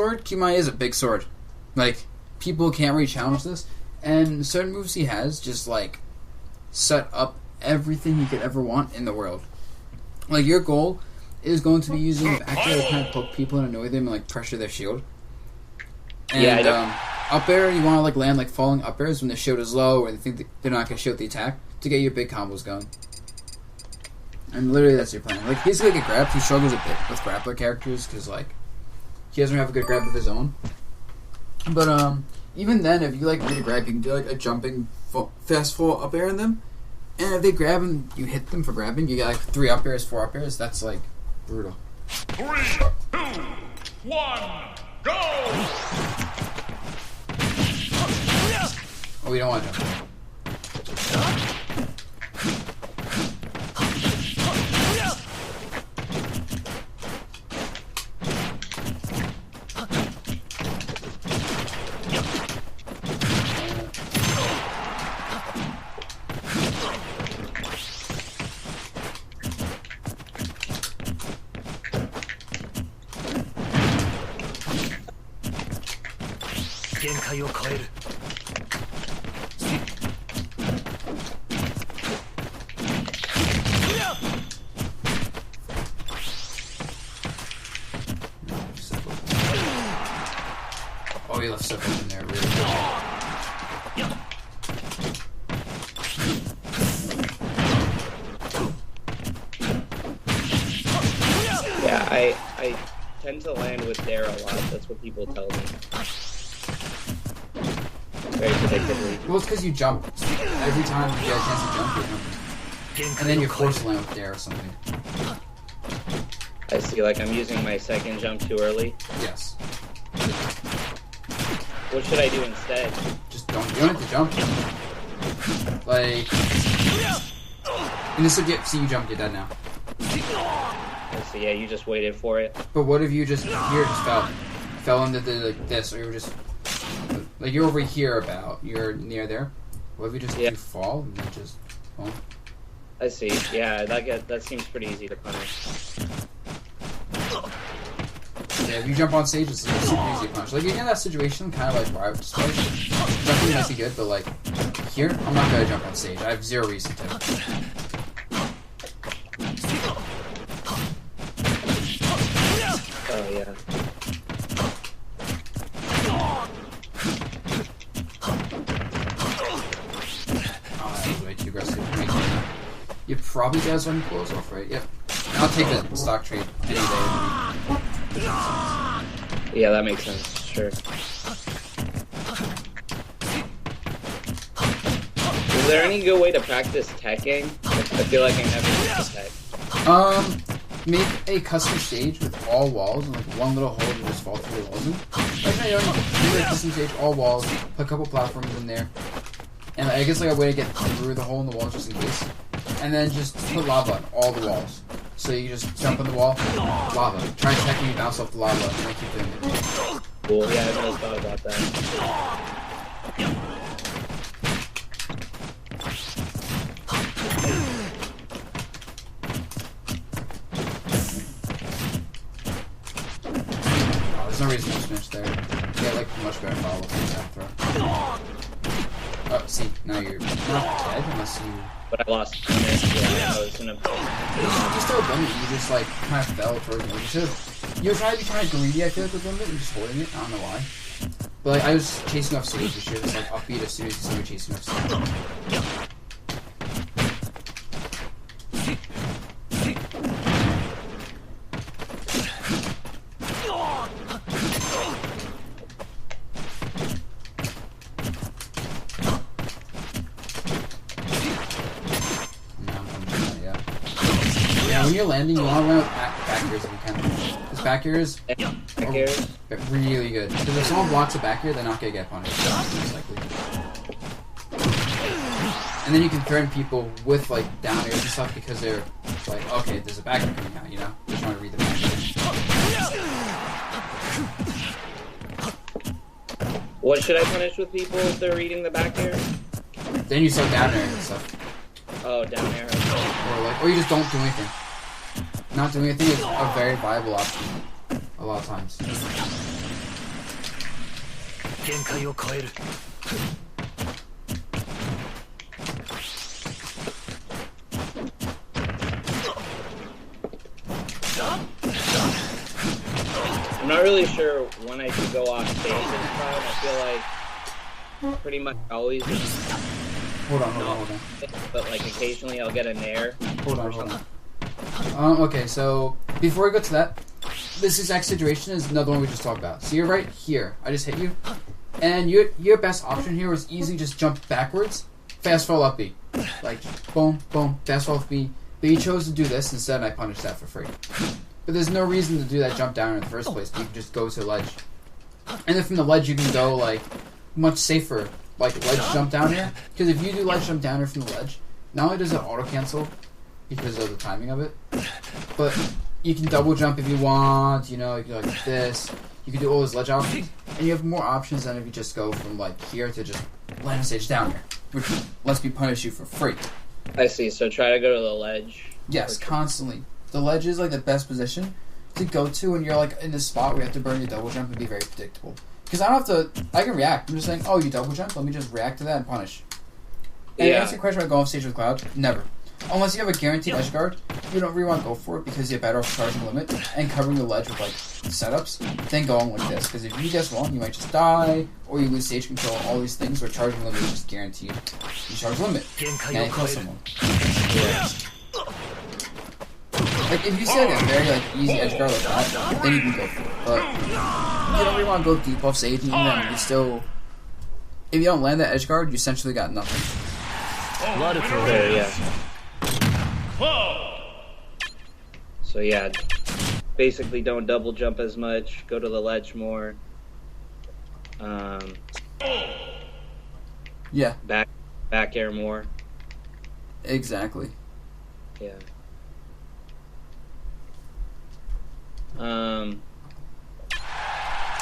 sword, Kimai is a big sword. Like, people can't really challenge this. And certain moves he has just, like, set up everything you could ever want in the world. Like, your goal is going to be using the back air to kind of poke people and annoy them and, like, pressure their shield. And, up air, you want to, like, land, like, falling up airs when the shield is low or they think that they're not going to shield the attack to get your big combos going. And literally, that's your plan. Like, basically, like a grab, he struggles a bit with grappler characters because, like, he doesn't have a good grab of his own. But, even then, if you, like, need a grab, you can do, like, a jumping fast fall up air in them. And if they grab and you hit them for grabbing, you get, like, 3 up airs, 4 up airs. That's, like, brutal. 3, 2, 1, go! Oh, we don't want to jump. Oh, he left stuff in there really good. Yeah, I tend to land with dare a lot. That's what people tell me. Very predictably. Well, it's because you jump. Every time you get a chance to jump, you jump. And then you're forced to land with dare or something. I see, like I'm using my second jump too early. Yes. What should I do instead? Just don't. You don't have to jump. Like, and this will get. See, you jump, you're dead now. I see. Yeah, you just waited for it. But what if you just fell into the like this, or you were just like you're over here about you're near there. What if you just you fall and then just fall? I see. Yeah, that seems pretty easy to punish. Yeah, if you jump on stage, it's a super easy punch. Like, in that situation, kind of like where I would just jumping might be good, but like, here, I'm not going to jump on stage. I have zero reason to. Oh, yeah. Oh, that was way too aggressive. You probably guys want to close off, right? Yep. I'll take the stock trade any day. Yeah, that makes sense. Sure. Is there any good way to practice teching? I feel like I never used tech. Make a custom stage with all walls and like one little hole to just fall through the walls in. Like, you know, make a custom stage, all walls, put a couple platforms in there, and I guess like a way to get through the hole in the wall just in case. And then just put lava on all the walls. So you just jump on the wall, lava. Try attacking and bounce off the lava, and then keep doing it. Cool, yeah, I never thought about that. Oh, there's no reason to finish there. You get like much better follow-up on that throw. Oh, see, now you're not dead unless you... But I lost. Yeah, I was in a... You still limit, you just like kind of fell towards me. You're trying to be kind of greedy, I feel like, with limit and just holding it. I don't know why. But like, I was chasing off stage, you should just like upbeat as soon as you see me chasing off stage. When you're landing, you want to land with back airs if you can. Because back airs are really good. Because if someone blocks a back air, they're not going to get punished. Most likely. And then you can threaten people with like down airs and stuff because they're like, okay, there's a back air coming out, you know? They're trying to read the back air. What should I punish with people if they're reading the back air? Then you start down airing and stuff. Oh, down air. Or you just don't do anything. Not doing anything is a very viable option. A lot of times. I'm not really sure when I should go off stage in crowd. I feel like pretty much always. Hold on. But like occasionally I'll get a nair. Hold on. Okay, so before we go to that, this exact situation is another one we just talked about. So you're right here. I just hit you. And your best option here was easily just jump backwards, fast fall up B. Like, boom, boom, fast fall up B. But you chose to do this instead, and I punished that for free. But there's no reason to do that jump down in the first place. You can just go to the ledge. And then from the ledge, you can go, like, much safer, like, ledge jump down here. Because if you do ledge jump down here from the ledge, not only does it auto-cancel because of the timing of it, but you can double jump if you want, you know, you can go like this. You can do all those ledge options, and you have more options than if you just go from, like, here to just land a stage down here, which lets me punish you for free. I see, so try to go to the ledge. Yes, constantly. The ledge is, like, the best position to go to when you're, like, in this spot where you have to burn your double jump and be very predictable. Because I don't have to... I can react. I'm just saying, oh, you double jump? Let me just react to that and punish. And to answer your question about going off stage with Cloud, never. Unless you have a guaranteed edge guard, you don't really want to go for it because you're better off charging limit and covering the ledge with, like, setups than going with this. Because if you guess wrong, you might just die, or you lose stage control, all these things where charging limit is just guaranteed. You charge limit, and you kill someone. Yeah. Like, if you see, like, a very, like, easy edge guard like that, then you can go for it. But you don't really want to go deep off stage, and then you still... If you don't land that edge guard, you essentially got nothing. Yeah. So yeah, basically don't double jump as much, go to the ledge more. Yeah. Back air more. Exactly. Yeah.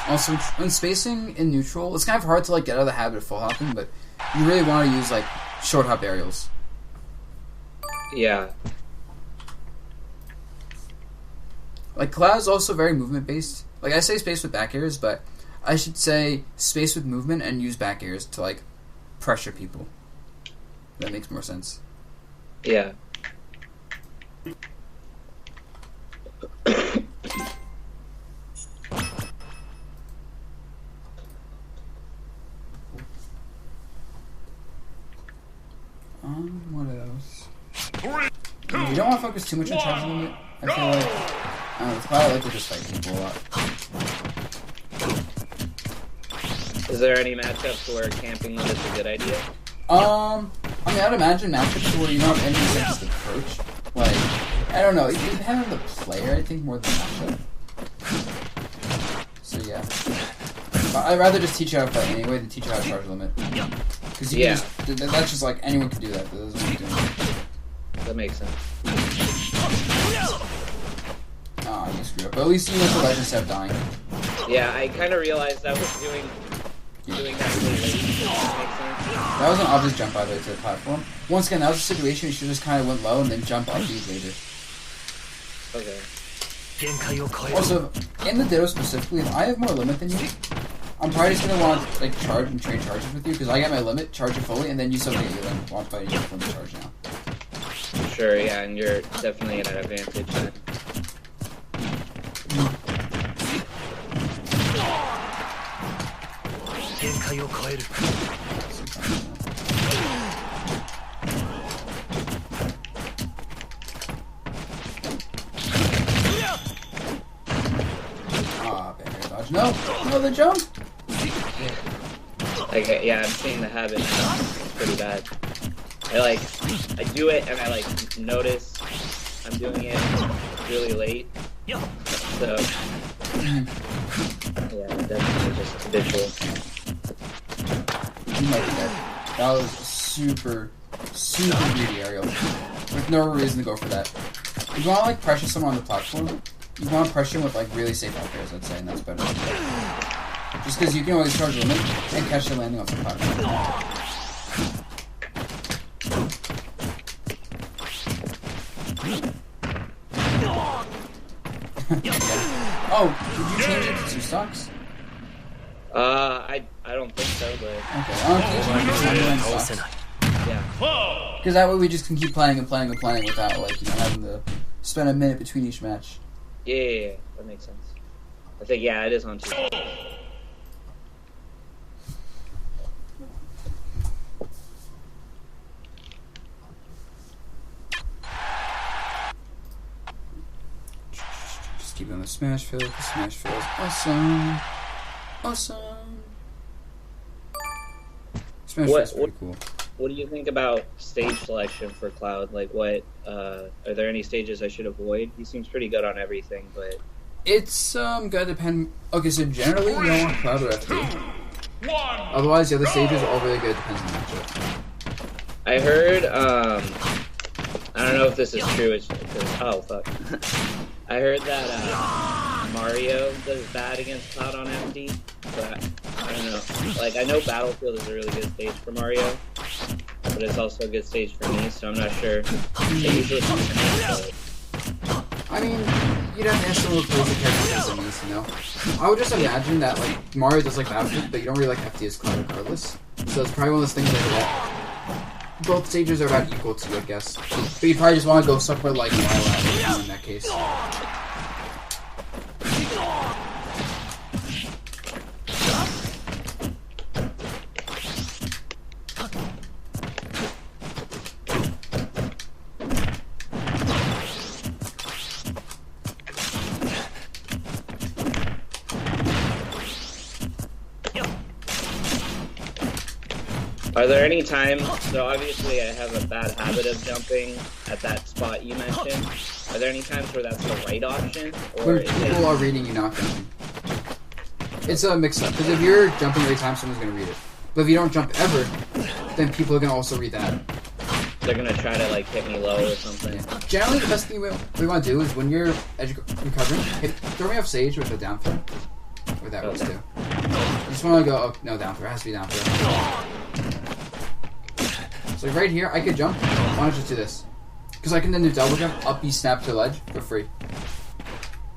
Also, when spacing in neutral, it's kind of hard to, like, get out of the habit of full hopping, but you really want to use, like, short hop aerials. Yeah. Like, Cloud is also very movement based. Like, I say space with back airs, but I should say space with movement and use back airs to, like, pressure people. That makes more sense. Yeah. What else? You don't want to focus too much on charging limit. I feel like with Cloud, I like to just fight people a lot. Is there any matchups where camping limit is a good idea? I mean, I'd imagine matchups where you don't have any sense of approach. Like, I don't know, it depends on the player, I think, more than the matchup. So, yeah. But I'd rather just teach you how to fight anyway than teach you how to charge limit. Because you can just, that's just like, anyone can do that. That doesn't mean doing it. That makes sense. Ah, you screwed up. But at least you went to ledge instead of dying. Yeah, I kind of realized I was doing that really late. That makes sense. That was an obvious jump, by the way, to the platform. Once again, that was a situation you should just kind of went low and then jump up these later. Okay. Also, in the ditto specifically, if I have more limit than you, I'm probably just going to want to, like, charge and trade charges with you, because I get my limit, charge it fully, and then you still get your limit. Want to fight you from the charge now. Sure, yeah, and you're definitely at an advantage then. No, the jump. Okay, yeah, I'm seeing the habit now. It's pretty bad. I do it and I notice I'm doing it really late. So yeah, definitely just habitual. That was super greedy aerial. With no reason to go for that. If you want to pressure someone on the platform, you want to pressure him with really safe up airs, I'd say, and that's better. Just because you can always charge limit and catch the landing off the platform. Oh, did you change it to 2 stocks? I don't think so, but Okay, I'll teach you. yeah. Because that way we just can keep playing and playing and playing without, like, you know, having to spend a minute between each match. Yeah, that makes sense. I think, yeah, it is on 2. Just keep on the smash field. The smash field is awesome. Awesome. Smash field is pretty cool. What do you think about stage selection for Cloud? Like, what are there any stages I should avoid? He seems pretty good on everything, but it's gonna depend. Okay, so generally you don't want Cloud or FD. Otherwise, the other stages are all really good. Depends on the matchup. I heard. I don't know if this is true. It's oh fuck. I heard that Mario does bad against Cloud on FD, but I don't know. Like, I know Battlefield is a really good stage for Mario, but it's also a good stage for me, so I'm not sure. They usually I mean, you'd have to ask someone who plays the characters as these, you know? I would just imagine that, like, Mario does like Battlefield, but you don't really like FD as Cloud regardless. So it's probably one of those things that both stages are about equal to, I guess. But you probably just want to go somewhere like Lilac in that case. Are there any times, so obviously I have a bad habit of jumping at that spot you mentioned. Are there any times where that's the right option? Or When people are reading you not jumping. It's a mix-up, because if you're jumping every time, someone's going to read it. But if you don't jump ever, then people are going to also read that. They're going to try to, like, hit me low or something. Yeah. Generally, the best thing we want to do is when you're recovering, throw me off stage with a down throw. Or that works too. You just want to go up, no, down throw. It has to be down throw. So right here, I could jump. Why don't I just do this? Because I can then do double jump, up B, snap to ledge for free.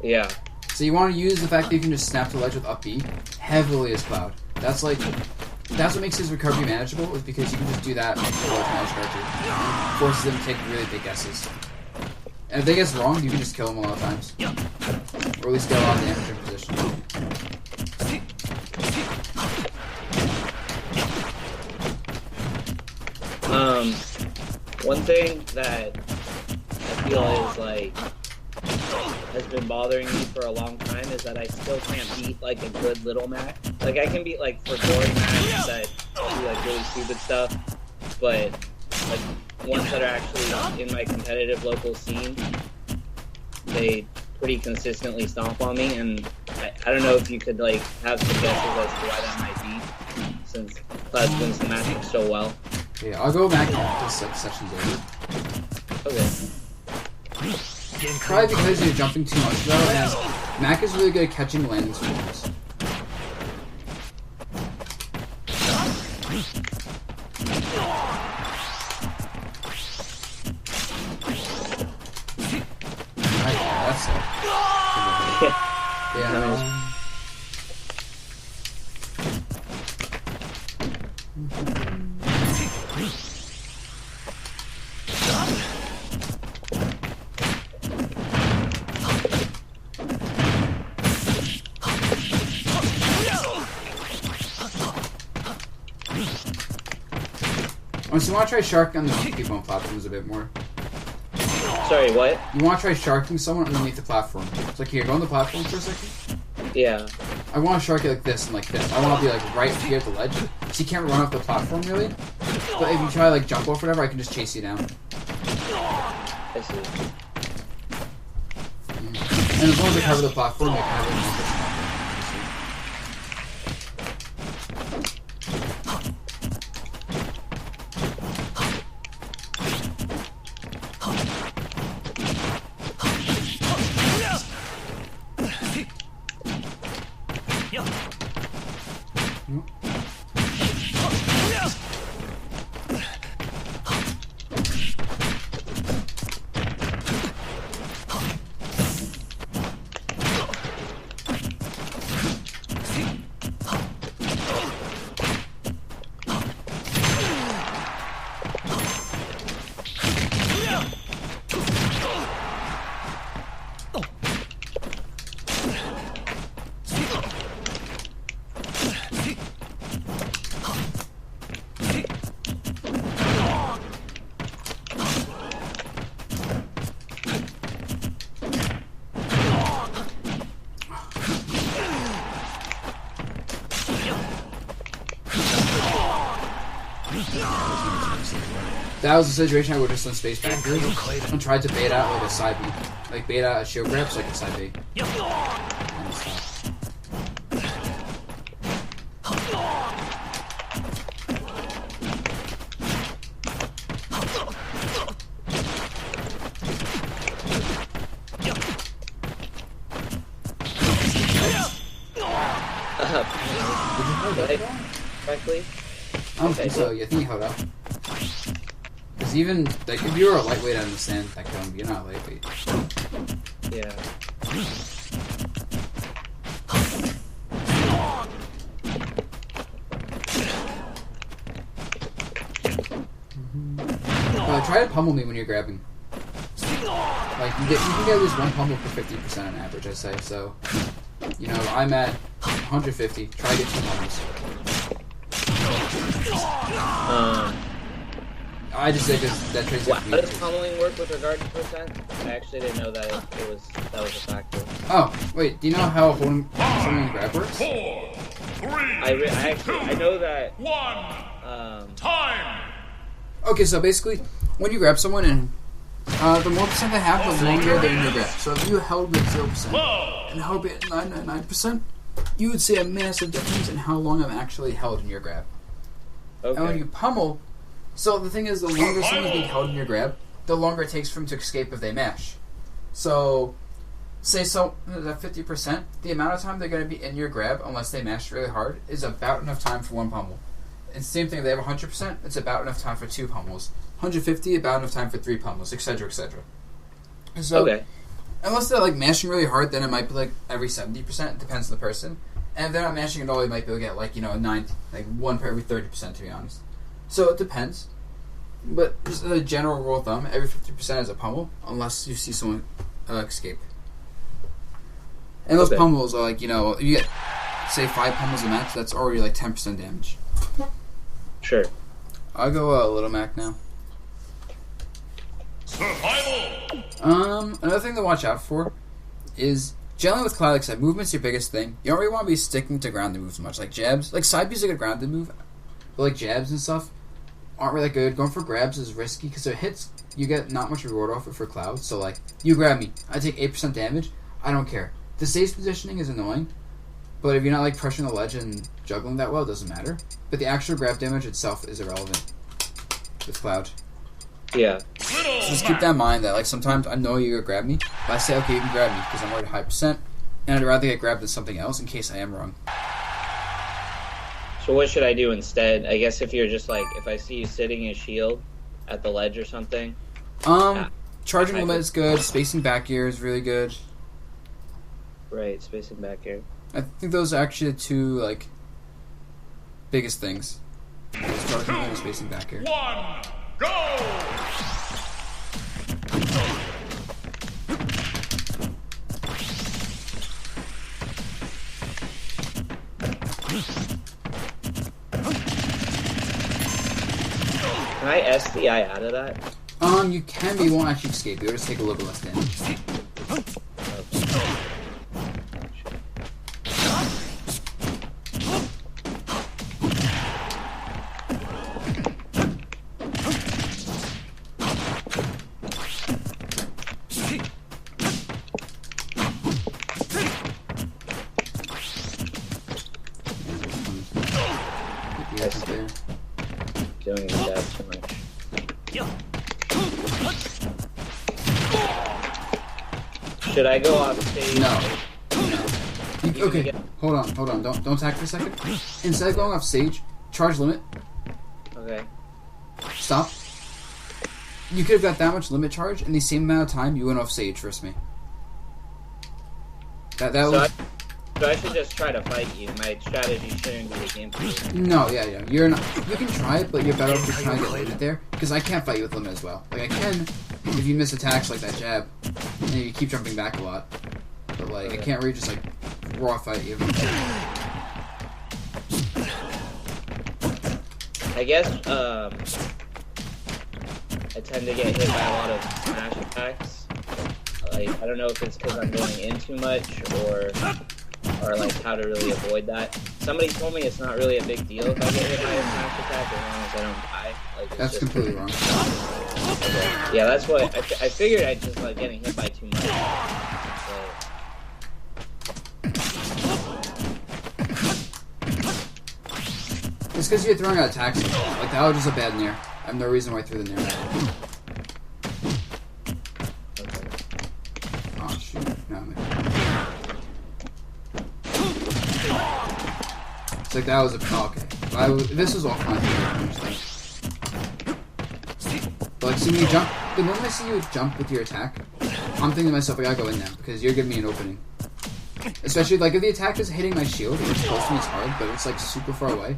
Yeah. So you want to use the fact that you can just snap to ledge with up B heavily as Cloud. That's like, that's what makes his recovery manageable, is because you can just do that with a ledge managed character. It forces them to take really big guesses. And if they guess wrong, you can just kill them a lot of times. Or at least get a lot of damage in position. One thing that I feel is like has been bothering me for a long time is that I still can't beat like a good little Mac. Like I can beat like for boring Macs that do like really stupid stuff, but like ones that are actually in my competitive local scene, they pretty consistently stomp on me, and I don't know if you could like have some guesses as to why that might be, since Cloud wins the matchup so well. Yeah, I'll go Mac after this session's over. Okay. Probably because you're jumping too much though, and Mac is really good at catching landing swings. That's it. Yeah. So you want to try sharking on the people on platforms a bit more. Sorry, what? You want to try sharking someone underneath the platform. It's like, here, go on the platform for a second. Yeah. I want to shark it like this and like this. I want to be like right here at the ledge, so you can't run off the platform really. But if you try like jump off or whatever, I can just chase you down. I see. And as long as I cover the platform, I can have it. That was the situation I would just done space back here and tried to bait out like a side B. Like bait out a shield grab so I can side B. And stop. Correctly? I don't think so. Yeah, I think you held up. Because even, like, if you were a lightweight, I understand that cone, but you're not lightweight. Yeah. Try to pummel me when you're grabbing. Like, you can get at least one pummel per 50% on average, I say. So, you know, I'm at 150. Try to get 2 pummels. I just say because that trades. How does pummeling work with regard to percent? I actually didn't know that that was a factor. Oh, wait. Do you know how holding someone grab works? 4, 3, I know that. 1. Time. Okay, so basically, when you grab someone and the more percent they have, the longer they're in your grab. So if you held with 0% and held at 9.9%, you would see a massive difference in how long I'm actually held in your grab. Okay. And when you pummel, so the thing is, the longer someone's being held in your grab, the longer it takes for them to escape if they mash. So, say at 50%, the amount of time they're going to be in your grab, unless they mash really hard, is about enough time for 1 pummel. And same thing, if they have 100%, it's about enough time for 2 pummels. 150, about enough time for 3 pummels, etc., etc. So, okay. Unless they're like mashing really hard, then it might be like every 70%. It depends on the person. And if they're not mashing at all, you might be able to get like, you know, 1 per every 30%, to be honest. So it depends. But just as a general rule of thumb, every 50% is a pummel, unless you see someone escape. And those pummels are like, you know, if you get, say, 5 pummels a match, that's already like 10% damage. Sure. I'll go Little Mac now. Survival. Another thing to watch out for is, generally with Cloud, like I said, movement's your biggest thing. You don't really want to be sticking to grounded moves much. Like jabs, like side B's a good grounded move, but like jabs and stuff aren't really good. Going for grabs is risky because it hits, you get not much reward off it for Cloud. So like, you grab me, I take 8% damage, I don't care. The safe positioning is annoying, but if you're not like pressuring the ledge and juggling that well, it doesn't matter. But the actual grab damage itself is irrelevant with Cloud. Yeah. So just keep that in mind that like sometimes I know you're gonna grab me, but I say okay, you can grab me because I'm already high percent, and I'd rather get grabbed than something else in case I am wrong. So what should I do instead? I guess if you're just like, if I see you sitting in a shield at the ledge or something. Charging limit is good. Spacing back air is really good. Right, spacing back air. I think those are actually the 2 like biggest things. Charging limit and spacing back air. 1. Go. Can I SDI out of that? You can, but you won't actually escape. You'll just take a little bit less damage. Doing that too much. Should I go off stage? No. Okay, hold on. Don't attack for a second. Instead of going off stage, charge limit. Okay. Stop. You could have got that much limit charge in the same amount of time you went off stage versus me. That was. So I should just try to fight you. My strategy shouldn't be the game for you. No, yeah. You're not. You can try it, but you're better off just trying to get limit there. Because I can't fight you with limit as well. Like I can if you miss attacks like that jab, and you keep jumping back a lot. But like I can't really just like raw fight you. I guess I tend to get hit by a lot of smash attacks. Like I don't know if it's because I'm going in too much or or like how to really avoid that. Somebody told me it's not really a big deal if I get hit by a smash attack as long as I don't die. Like, it's That's just completely wrong. Okay. Yeah, that's what I figured. I just like getting hit by too much. It's because you're throwing out attacks. Like, that was just a bad nair. I have no reason why I threw the nair. Okay. Oh, shoot. No, man. It's like, that was a... Oh, okay. This was all fine. But, like, see when you jump... The moment I see you jump with your attack, I'm thinking to myself, I gotta go in now, because you're giving me an opening. Especially, like, if the attack is hitting my shield, it's close to me, it's hard, but it's, like, super far away.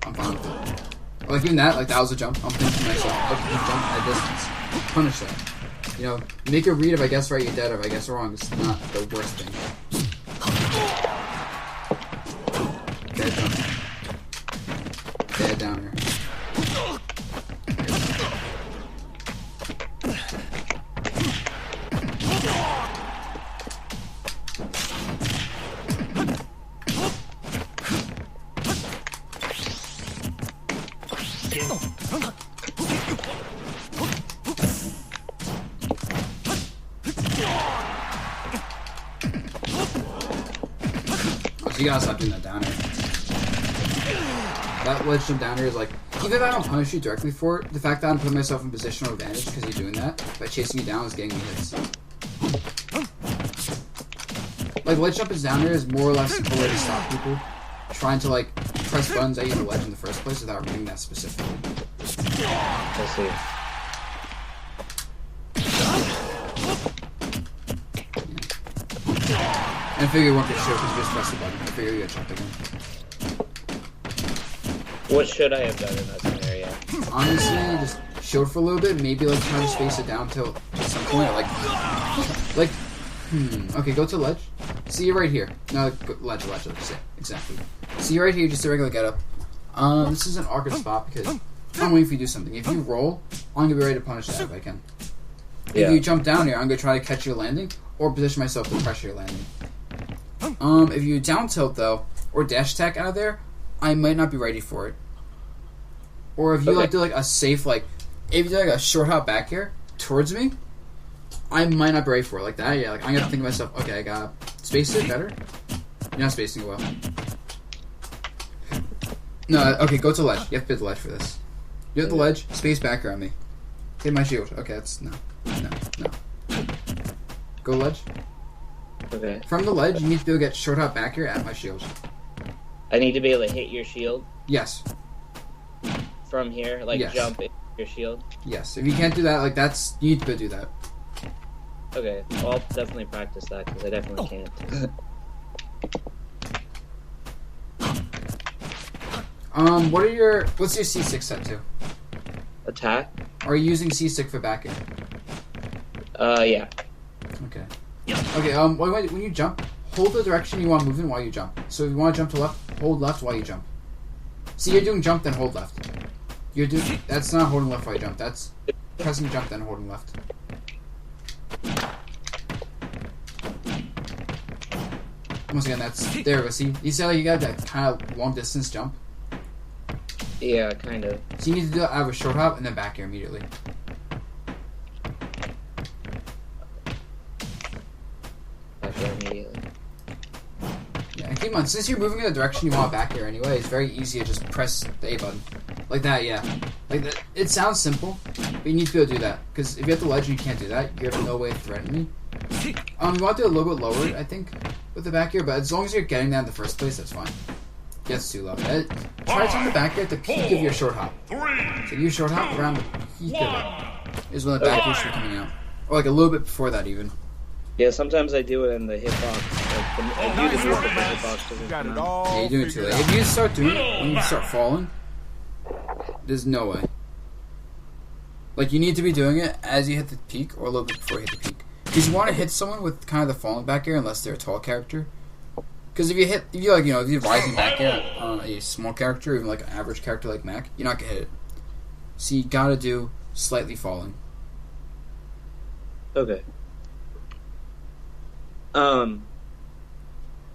I'm fine with it. Like, even that, like, that was a jump. I'm thinking to myself, okay, you jump at distance. Punish that. You know, make a read if I guess right, you're dead, or if I guess wrong. It's not the worst thing. Dead jump. Dead down here. So you gotta stop doing that down air. That ledge jump down air is like, even if I don't punish you directly for it, the fact that I'm putting myself in positional advantage because you're doing that, by chasing you down is getting me hits. Like, ledge jump is down air is more or less a way to stop people trying to, like, press buttons at you the ledge in the first place without reading that specifically. I see. And I figure you won't get shit because you just press the button. I figure you get jumped again. What should I have done in that scenario? Honestly, just shield for a little bit, maybe like try to space it down till at some point, okay, go to ledge. See you right here. No, ledge, exactly. See you right here, just a regular get up. This is an awkward spot because I'm waiting for you to do something. If you roll, I'm gonna be ready to punish that if I can. Yeah. If you jump down here, I'm gonna try to catch your landing or position myself to pressure your landing. If you down tilt though, or dash attack out of there, I might not be ready for it. Or if you like do like a safe, like if you do like a short hop back here towards me, I might not be ready for it like that. Yeah, like I'm gonna think to myself, okay, I gotta space it better. You're not spacing it well. No, okay, go to ledge. You have to hit the ledge for this. You hit the ledge, space back around me. Hit my shield. Okay, that's no. Go ledge. Okay. From the ledge, you need to be able to get short hop back here at my shield. I need to be able to hit your shield Yes. from here, like Yes. jump in your shield. Yes. If you can't do that, like that's you need to be able to do that. Okay, well, I'll definitely practice that because I definitely can't. What's your C6 set to? Attack? Are you using C6 for back air? Yeah. Okay. Okay, when you jump, hold the direction you want to move in while you jump. So if you want to jump to left, hold left while you jump. See, you're doing jump, then hold left. That's not holding left while you jump. That's pressing jump, then holding left. Once again, there we go. See, you see how you got that kind of long distance jump? Yeah, kind of. So you need to do that out of a short hop and then back air immediately. Immediately. Yeah, and keep in mind, since you're moving in the direction you want back here anyway, it's very easy to just press the A button. Like that, yeah. Like that. It sounds simple, but you need to be able to do that. Because if you have the ledge and you can't do that, you have no way to threaten me. You want to do it a little bit lower, I think, with the back here, but as long as you're getting that in the first place, that's fine. Gets too low. Try to turn the back here at the peak of your short hop. So you short hop around the peak of it is when the back here should be coming out. Or like a little bit before that even. Yeah, sometimes I do it in the hitbox. I do the move in the hitbox. Yeah, you do it too late. If you start doing it, when you start falling, there's no way. Like, you need to be doing it as you hit the peak, or a little bit before you hit the peak. Because you want to hit someone with kind of the falling back air, unless they're a tall character. Because if you're rising back air on a small character, even like an average character like Mac, you're not going to hit it. So you got to do slightly falling. Okay.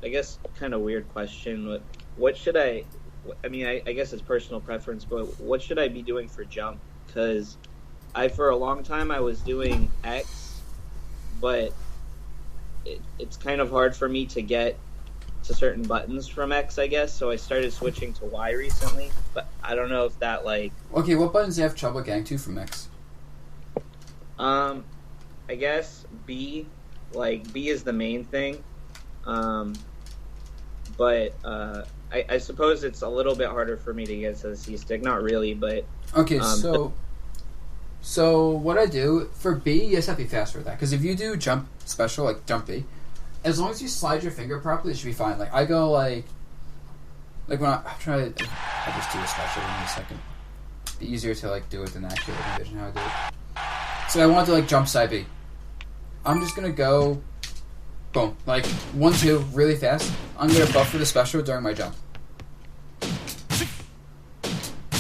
I guess, kind of weird question. What should I mean, I guess it's personal preference, but what should I be doing for jump? Because for a long time, I was doing X, but it's kind of hard for me to get to certain buttons from X, I guess, so I started switching to Y recently, but I don't know if that, like... Okay, what buttons do you have trouble getting to from X? I guess B. Like, B is the main thing. But I suppose it's a little bit harder for me to get to the C-stick. Not really, but... Okay, so what I do, for B, you just have to be faster with that. Because if you do jump special, like jump B, as long as you slide your finger properly, it should be fine. Like, I go like when I'm trying to... I'll just do a special in a second. It'd be easier to, like, do it than actually envision how I do it. So I want to, like, jump side B. I'm just going to go... Boom. Like, 1, 2, really fast. I'm going to buffer the special during my jump.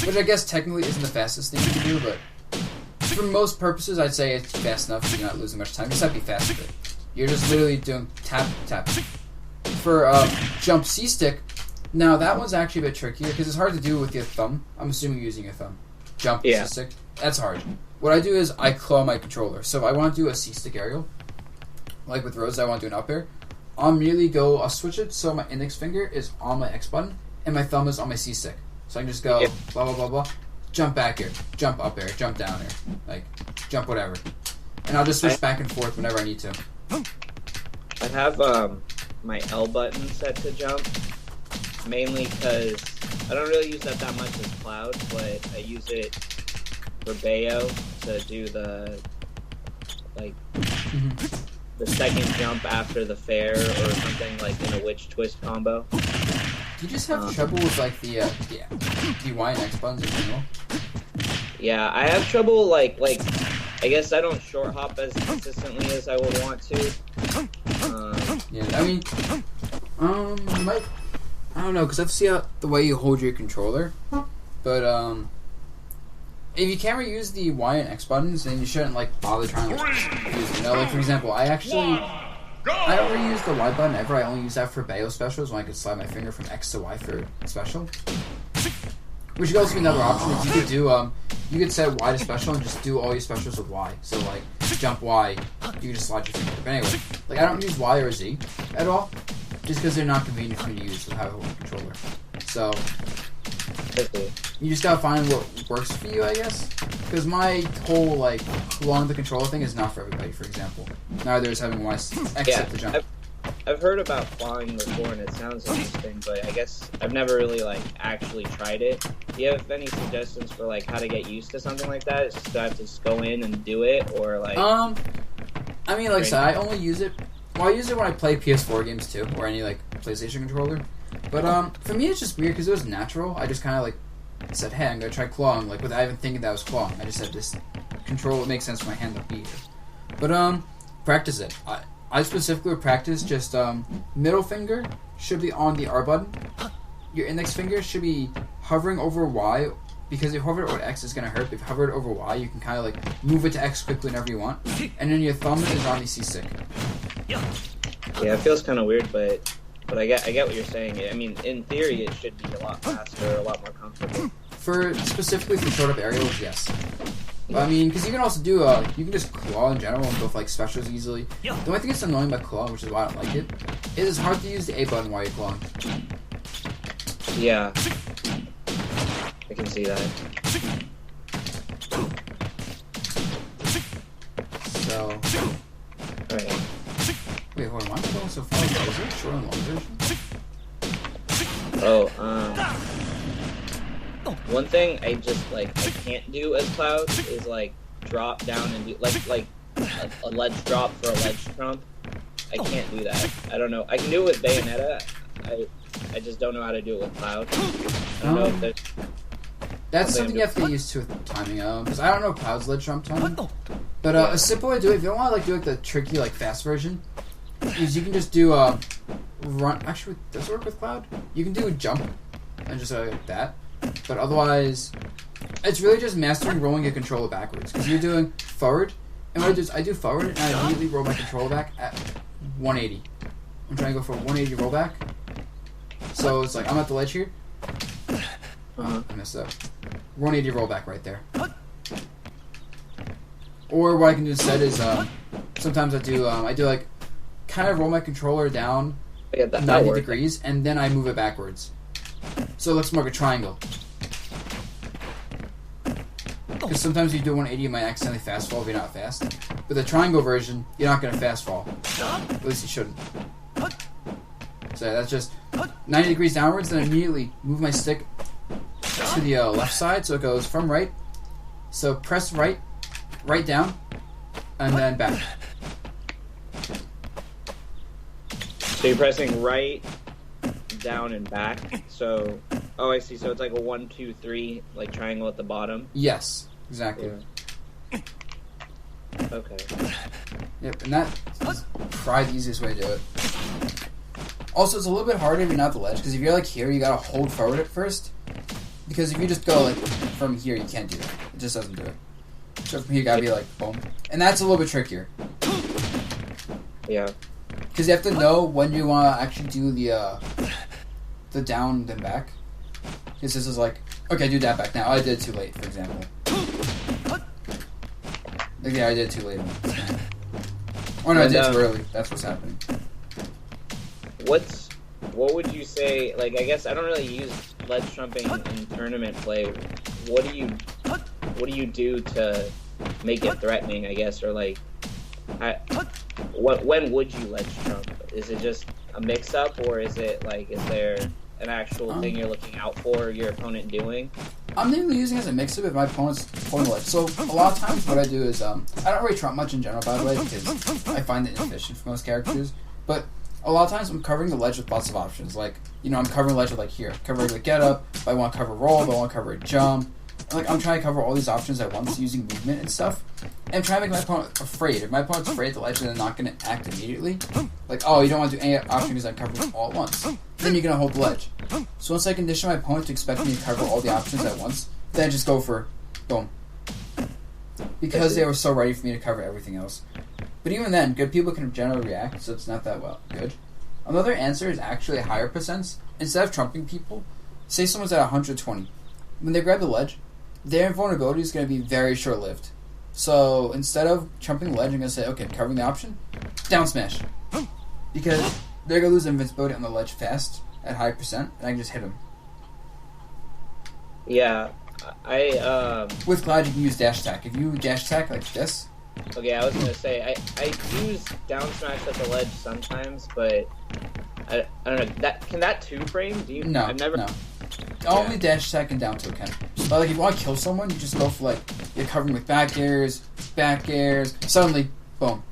Which I guess technically isn't the fastest thing you can do, but for most purposes, I'd say it's fast enough so you're not losing much time. You just have to be fast with it. You're just literally doing tap, tap. For jump C-stick, now that one's actually a bit trickier because it's hard to do with your thumb. I'm assuming you're using your thumb. Jump C-stick. That's hard. What I do is I claw my controller. So if I want to do a C-stick aerial, like with Rose, I want to do an up air. I'll switch it so my index finger is on my X button and my thumb is on my C-stick. So I can just go blah, blah, blah, blah, jump back here, jump up air, jump down here, like, jump whatever. And I'll just switch back and forth whenever I need to. I have my L button set to jump, mainly because I don't really use that much as Cloud, but I use it for Bayo to do the, like, the second jump after the fair or something, like in a witch twist combo. Do you just have trouble with, like, the Y and X buttons in general? Yeah, I have trouble, like, I guess I don't short hop as consistently as I would want to. Yeah, I mean, I don't know, because I have to see the way you hold your controller, but, if you can't really use the Y and X buttons, then you shouldn't, like, bother trying to, like, use it. You know, like, for example, I don't really use the Y button ever. I only use that for Bayo specials when I could slide my finger from X to Y for special. Which could also be another option. If you could do, you could set Y to special and just do all your specials with Y. So, like, jump Y, you can just slide your finger. But anyway, like, I don't use Y or Z at all, just because they're not convenient for me to use with how I hold the controller. So, you just gotta find what works for you, I guess. Because my whole, like, along the controller thing is not for everybody, for example. Neither is having Y except the jump. I've heard about clawing before, and it sounds interesting, but I guess I've never really, like, actually tried it. Do you have any suggestions for, like, how to get used to something like that? Is do I have to just go in and do it, or, like... I mean, like I said, I only use it... Well, I use it when I play PS4 games, too, or any, like, PlayStation controller. But, for me, it's just weird, because it was natural. I just kind of, like, said, hey, I'm gonna try clawing, like, without even thinking that was clawing. I just said this control, it makes sense for my hand to be here. But, practice it. I specifically would practice just, middle finger should be on the R button. Your index finger should be hovering over Y, because if you hover it over X, it's going to hurt. But if you hover it over Y, you can kind of, like, move it to X quickly whenever you want. And then your thumb is on the C-stick. Yeah, it feels kind of weird, but I get what you're saying. I mean, in theory, it should be a lot faster, a lot more comfortable. Specifically for short-up aerials, yes. I mean, because you can also do, you can just claw in general and go for, like, specials easily. The only thing that's annoying about claw, which is why I don't like it, is it's hard to use the A button while you're clawing. Yeah. I can see that. So... Alright. Wait, hold on, why am I going so far? Is there a short and long version? Oh, one thing I just, like, I can't do as Cloud is, like, drop down and do, like a ledge drop for a ledge trump. I can't do that. I don't know. I can do it with Bayonetta. I just don't know how to do it with Cloud. I don't know if there's... That's something you have to get used to with timing, because I don't know Cloud's ledge jump timing. But a simple way to do it, if you don't want to, like, do, like, the tricky, like, fast version, is you can just do, run... Actually, does it work with Cloud? You can do a jump, and just, like that. But otherwise, it's really just mastering rolling your controller backwards. Because you're doing forward, and what I do is I do forward, and I immediately roll my controller back at 180. I'm trying to go for a 180 rollback. So it's like I'm at the ledge here. I messed up. 180 rollback right there. Or what I can do instead is sometimes I do like kind of roll my controller down 90 degrees and then I move it backwards. So it looks more like a triangle. Because sometimes you do 180, you might accidentally fast fall if you're not fast. But the triangle version, you're not going to fast fall. At least you shouldn't. So that's just 90 degrees downwards, then immediately move my stick to the left side, so it goes from right. So press right down, and then back. So you're pressing right, down, and back. So, I see. So it's like a 1, 2, 3, like triangle at the bottom. Yes, exactly. Yeah. Okay. Yep, and that's probably the easiest way to do it. Also, it's a little bit harder if you're not at the ledge, because if you're like here, you gotta hold forward at first. Because if you just go like from here, you can't do it. It just doesn't do it. So from here, you gotta be like boom, and that's a little bit trickier. Yeah. Because you have to know when you want to actually do the down then back. Because this is like, okay, do that back now. Oh, I did it too late, for example. Like, yeah, I did it too late. Or no, I did it too early. That's what's happening. What would you say, like, I guess I don't really use ledge trumping in tournament play. What do you do to make it threatening, I guess, or like, when would you ledge trump? Is it just a mix-up, or is it like, is there an actual thing you're looking out for your opponent doing? I'm mainly using it as a mix-up if my opponent's pulling ledge. So a lot of times what I do is, I don't really trump much in general, by the way, because I find it inefficient for most characters. But a lot of times I'm covering the ledge with lots of options. Like, I'm covering the ledge with, like, here. Covering the get up, if I want to cover roll, if I want to cover a jump. And, like, I'm trying to cover all these options at once using movement and stuff. And I'm trying to make my opponent afraid. If my opponent's afraid of the ledge and they're not going to act immediately, like, oh, you don't want to do any option because I'm covering all at once, then you're going to hold the ledge. So once I condition my opponent to expect me to cover all the options at once, then I just go for boom. Because they were so ready for me to cover everything else. But even then, good people can generally react, so it's not that good. Another answer is actually a higher percents. Instead of trumping people, say someone's at 120. When they grab the ledge, their invulnerability is going to be very short-lived. So instead of trumping the ledge, I'm going to say, okay, covering the option, down smash. Because they're going to lose invincibility on the ledge fast at high percent, and I can just hit them. Yeah, With Cloud, you can use dash attack. If you dash attack like this... Okay, I was going to say, I use down smash at the ledge sometimes, but I don't know, can that two-frame? No, I've never... no. Only dash attack and down tilt can. But like, if you want to kill someone, you just go for like, you're covering with back airs, suddenly, boom.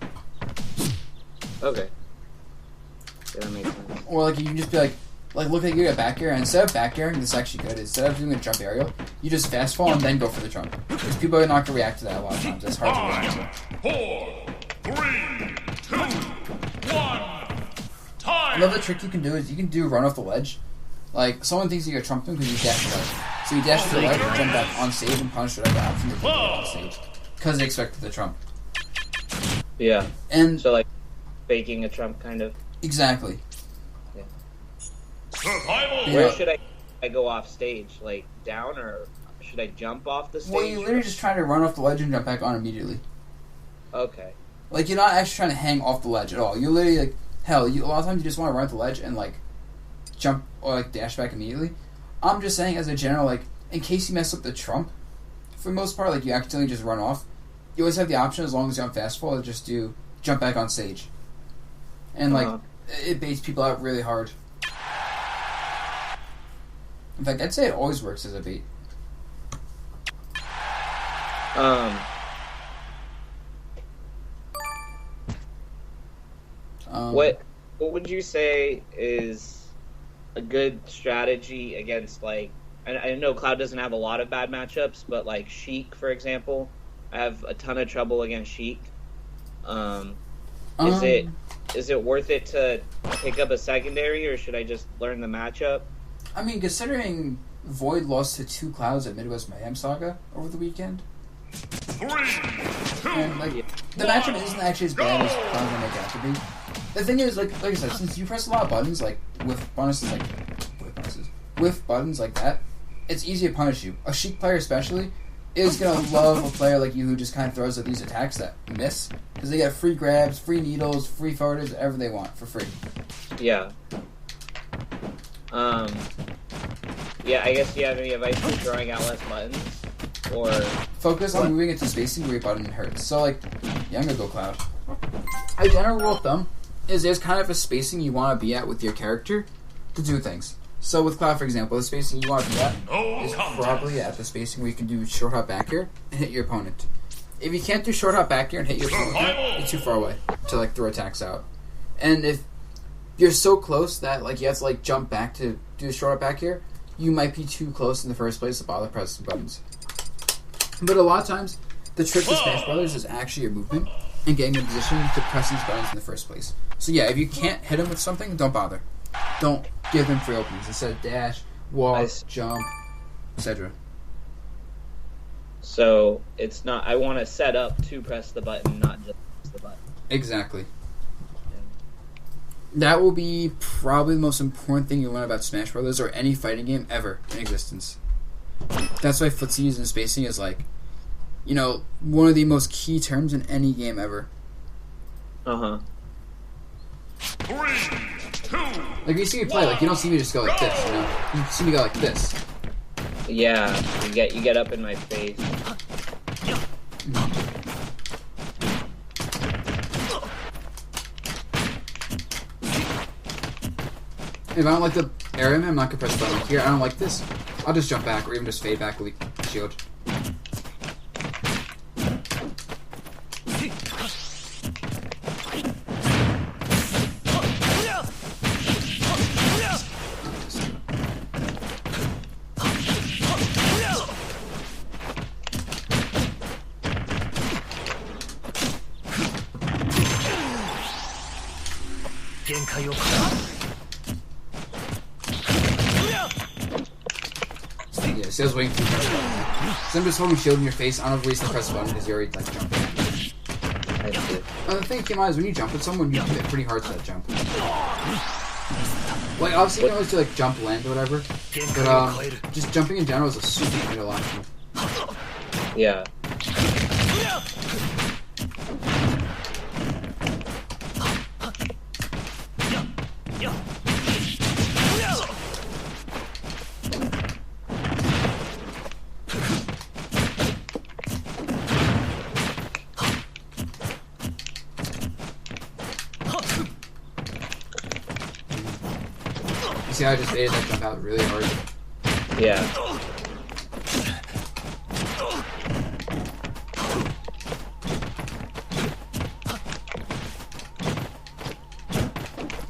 Okay. Yeah, that makes sense. Or like, you can just be like look like you got back air, and instead of back airing, this is actually good. Instead of doing a jump aerial, you just fast fall and then go for the jump. Because people are not going to react to that a lot of times. It's hard to react to. 4, 3, 2, 1, time! Another trick you can do is you can do run off the ledge. Like, someone thinks you're going to trump them because you dash the ledge. So you dash to the ledge and jump back on stage and punish whatever option they on stage. Because they expected the trump. Yeah. And so, like, faking a trump, kind of? Exactly. Yeah. Survival! Where should I go off stage? Like, down, or should I jump off the stage? Well, you're literally just trying to run off the ledge and jump back on immediately. Okay. Like, you're not actually trying to hang off the ledge at all. You're literally, like, hell, a lot of times you just want to run off the ledge and, like, jump or, like, dash back immediately. I'm just saying, as a general, like, in case you mess up the trump, for the most part, like, you accidentally just run off, you always have the option, as long as you're on fast fall, to just do jump back on stage. And, like, it baits people out really hard. In fact, I'd say it always works as a bait. What would you say is a good strategy against, like, I know Cloud doesn't have a lot of bad matchups, but like Sheik, for example, I have a ton of trouble against Sheik. Is it worth it to pick up a secondary, or should I just learn the matchup? I mean, considering Void lost to 2 Clouds at Midwest Mayhem Saga over the weekend, 3, 2, and like the matchup isn't actually as bad as Clouds make it out to be. the thing is, like I said, since you press a lot of buttons, like with bonuses with buttons like that, it's easy to punish you. A Sheik player especially is gonna love a player like you who just kind of throws out these attacks that miss, because they get free grabs, free needles, free forwards, whatever they want for free. Yeah. Yeah, I guess, do you have any advice for drawing out less buttons? Or... Focus on moving it to spacing where your button hurts. So, like, yeah, I'm gonna go Cloud. A general rule of thumb is there's kind of a spacing you want to be at with your character to do things. So with Cloud, for example, the spacing you want to be at is probably at the spacing where you can do short hop back here and hit your opponent. If you can't do short hop back here and hit your opponent, it's too far away to, like, throw attacks out. And if you're so close that, like, you have to, like, jump back to do the short hop back here, you might be too close in the first place to bother pressing buttons. But a lot of times, the trick with Smash Brothers is actually your movement and getting in position to press these buttons in the first place. So yeah, if you can't hit them with something, don't bother. Don't give them free openings. Instead, dash, walk, jump, etc. So it's not. I want to set up to press the button, not just press the button. Exactly. That will be probably the most important thing you learn about Smash Brothers or any fighting game ever in existence. That's why footsies and spacing is, like, you know, one of the most key terms in any game ever. 3, 2, like, you see me play, like, you don't see me just go like this, you know? You see me go like this. Yeah, you get up in my face. If I don't like the area, I'm not gonna press the button here. I don't like this. I'll just jump back or even just fade back with the shield. Yeah, so I was waiting for you to press the button. So I'm just holding shield in your face. I don't waste the press the button because you already, like, jumped. The thing that came out is when you jump at someone, you hit pretty hard to that jump. Like, obviously you can always do, like, jump, land, or whatever. But, just jumping in general is a super good option. Yeah. See how I just made that jump out really hard? Yeah.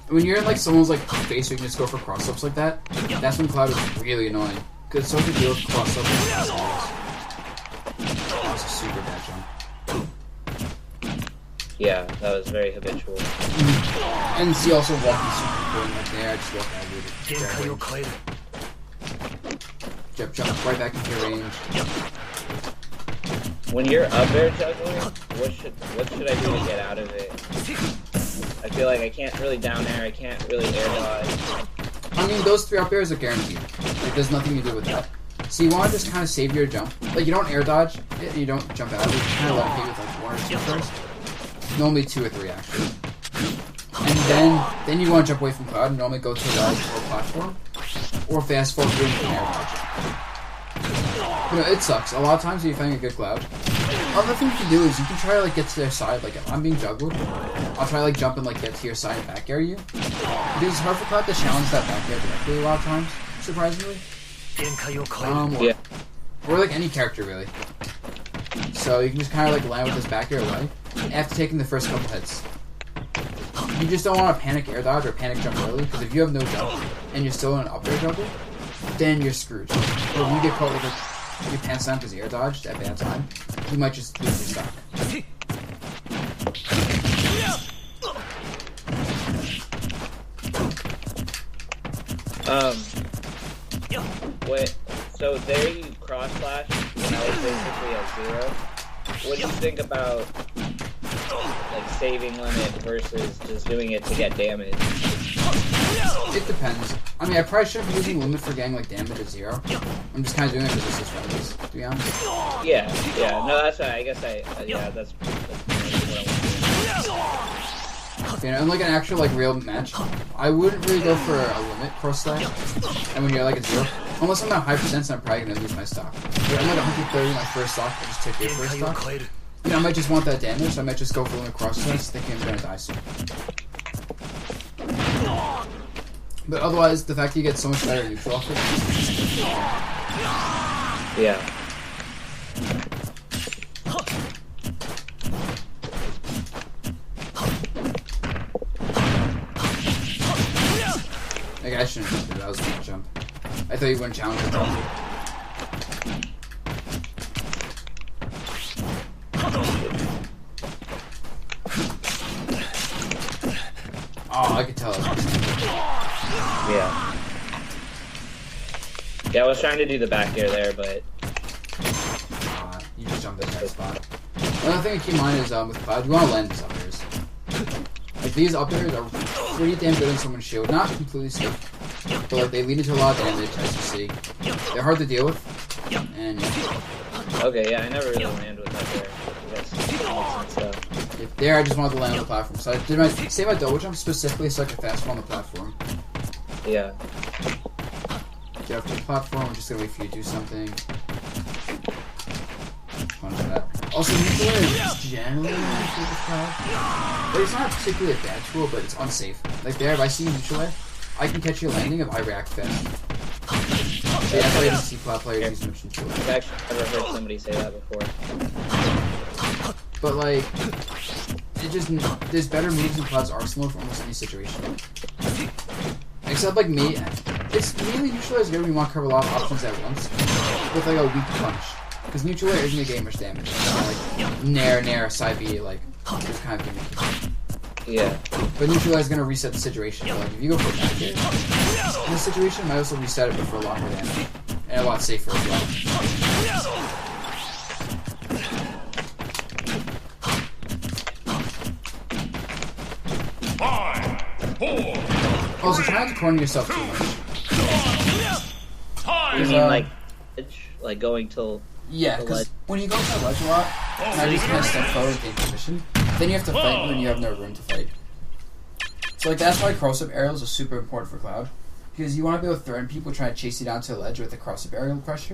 When you're in, like, someone's, like, face, you can just go for cross-ups like that. That's when Cloud is really annoying. Because so to deal with cross-ups. That was a super bad jump. Yeah, that was very habitual. And see also walking super important like there. I just walk out of it. Jump right back into your range. When you're up there juggling, what should I do to get out of it? I feel like I can't really down air, I can't really air dodge. I mean, those 3 up airs are guaranteed. Like, there's nothing you do with that. So you want to just kind of save your jump. Like, you don't air dodge it, you don't jump out of it. You kind of let it hit with, like, 1 or 2 first. Normally 2 or 3, actually. And then you want to jump away from Cloud and normally go to a large or platform. Or fast forward through and air dodge. You know, it sucks. A lot of times when you're fighting a good Cloud, other thing you can do is you can try to, like, get to their side. Like, if I'm being juggled, I'll try to, like, jump and, like, get to your side and back air you. Because it's hard for Cloud to challenge that back air directly a lot of times, surprisingly. Yeah. Or, like, any character, really. So you can just kind of, like, land with this back air away after taking the first couple hits. You just don't want to panic air dodge or panic jump early, because if you have no jump and you're still in an up air juggle, then you're screwed. But when you get caught with, like, your pants down because you air dodged at bad time, you might just lose your stock. Wait, so there you cross slash when I was basically at 0. What do you think about like saving limit versus just doing it to get damage? It depends. I mean, I probably shouldn't be using limit for getting like damage at 0. I'm just kind of doing it because this is friendlies, to be honest. Yeah. No, that's right. I guess yeah, that's what I want to do. You know, in like an actual like real match, I wouldn't really go for a limit cross slash. And when you're like at 0, unless I'm at high percent, I'm probably gonna lose my stock. If I'm like 130 my first stock, I just take your first stock. You know, I might just want that damage, so I might just go for limit cross slash, thinking I'm gonna die soon. But otherwise, the fact that you get so much better neutral off it. Yeah. Like, I shouldn't have done that. That was a good jump. I thought you wouldn't challenge it. Oh, I could tell it. Yeah. Yeah, I was trying to do the back air there, but You just jumped in that spot. Another thing to keep in mind is with Cloud, you want to land these up airs. Like, these up airs are pretty damn good on someone's shield. Not completely safe, but like they lead into a lot of damage, as you see. They're hard to deal with, and yeah. Okay, yeah, I never really landed with that there. I guess that makes sense, though. There, I just wanted to land on the platform. So I did save my double jump specifically so I could fast fall on the platform. Yeah. Get up to the platform, I'm just gonna wait for you to do something. That. Also, neutral air is generally not good with Cloud. But it's not particularly a bad tool, but it's unsafe. Like there, if I see neutral air, I can catch your landing if I react fast. So yeah, that's why you don't see Cloud players use much neutral air. I've actually never heard somebody say that before. But like, it just, there's better moves in Cloud's arsenal for almost any situation. Except like me, it's mainly neutral air is good when you want to cover a lot of options at once with like a weak punch. Because neutral air isn't going to get much damage. It's not like nair, side B, like, it's kind of gimmicky. Yeah. But neutral air is going to reset the situation. But, like, if you go for back air in this situation, it might also reset it, but for a lot more damage. And a lot safer as well. Also, try not to corner yourself too much. You mean like going till... Yeah, because when you go to the ledge a lot, and I just kind of step forward and take position, then you have to fight when you have no room to fight. So like that's why cross-up aerials are super important for Cloud. Because you want to be able to threaten people trying to chase you down to the ledge with a cross-up aerial pressure.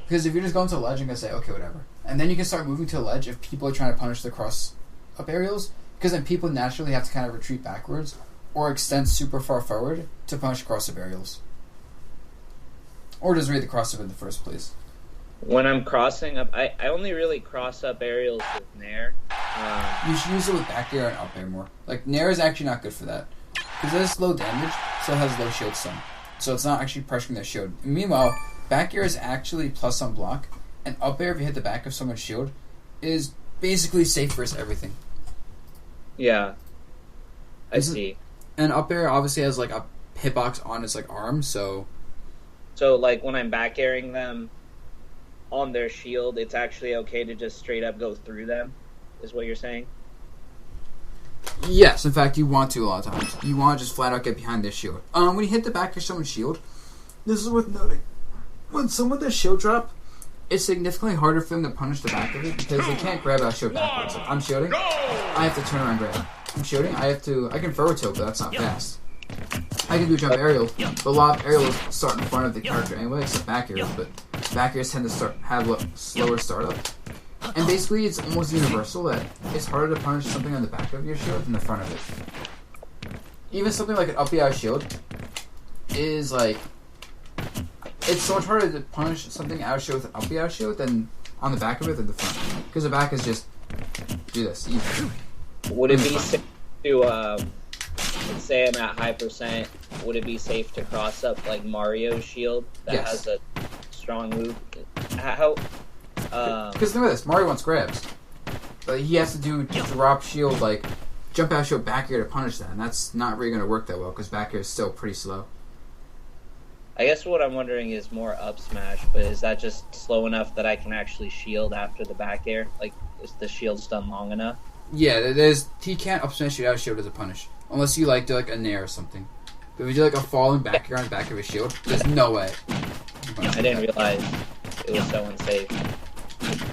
Because if you're just going to the ledge, I'm going to say, okay, whatever. And then you can start moving to the ledge if people are trying to punish the cross-up aerials. Because then people naturally have to kind of retreat backwards or extend super far forward to punish cross-up aerials. Or just read the cross-up in the first place. When I'm crossing up, I only really cross up aerials with Nair. You should use it with back air and up air more. Like, Nair is actually not good for that. Because it has low damage, so it has low shield stun. So it's not actually pressuring their shield. Meanwhile, back air is actually plus some block, and up air, if you hit the back of someone's shield, is basically safe versus everything. Yeah. I see. And up air obviously has, like, a hitbox on its, like, arm, so... So, like, when I'm back airing them on their shield, it's actually okay to just straight up go through them, is what you're saying? Yes, in fact, you want to a lot of times. You want to just flat out get behind their shield. When you hit the back of someone's shield, this is worth noting. When someone does shield drop, it's significantly harder for them to punish the back of it because they can't grab our shield backwards. Like, I'm shielding, I have to turn around and grab. I'm shielding, I can forward tilt, but that's not fast. I can do jump aerial, but a lot of aerials start in front of the character anyway, except back aerials, but back aerials tend to have a slower startup. And basically, it's almost universal that it's harder to punish something on the back of your shield than the front of it. Even something like an up air shield is like, it's so much harder to punish something out of shield with an up air shield than on the back of it than the front. Because the back is just, do this, easy. Would it be safe to, let's say I'm at high percent, would it be safe to cross up like Mario's shield that has a strong move? How? Because remember this, Mario wants grabs. But he has to do drop shield, like, jump out shield back air to punish that, and that's not really going to work that well, because back air is still pretty slow. I guess what I'm wondering is more up smash, but is that just slow enough that I can actually shield after the back air? Like, is the shield stun long enough? Yeah, he can't up smash you out of shield as a punish. Unless you like do like a nair or something. But if you do like a falling back air on the back of his shield, there's no way. I didn't realize it was so unsafe.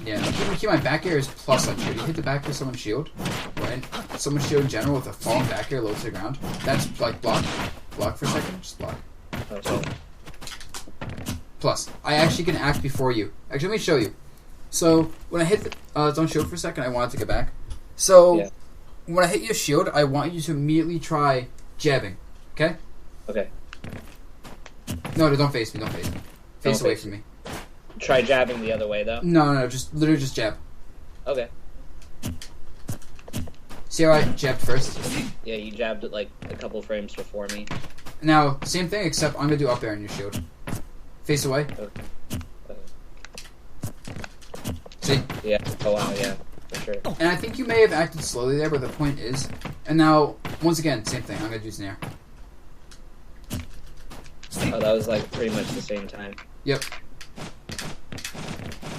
Yeah, keep my back air is plus on shield. You hit the back of someone's shield, or someone's shield in general with a falling back air low to the ground. That's like block. Block for a second, just block. Okay. Plus, I actually can act before you. Actually, let me show you. So, when I hit don't shield for a second, I want it to get back. So, when I hit your shield, I want you to immediately try jabbing. Okay? Okay. No, don't face me, don't face me. Face away from me. Try jabbing the other way, though? No, just literally just jab. Okay. See how I jabbed first? Yeah, you jabbed it like a couple frames before me. Now, same thing, except I'm going to do up air on your shield. Face away. Okay. See? Yeah. Oh, wow, yeah. For sure. And I think you may have acted slowly there, but the point is... And now, once again, same thing. I'm going to do snare. Oh, that was like pretty much the same time. Yep.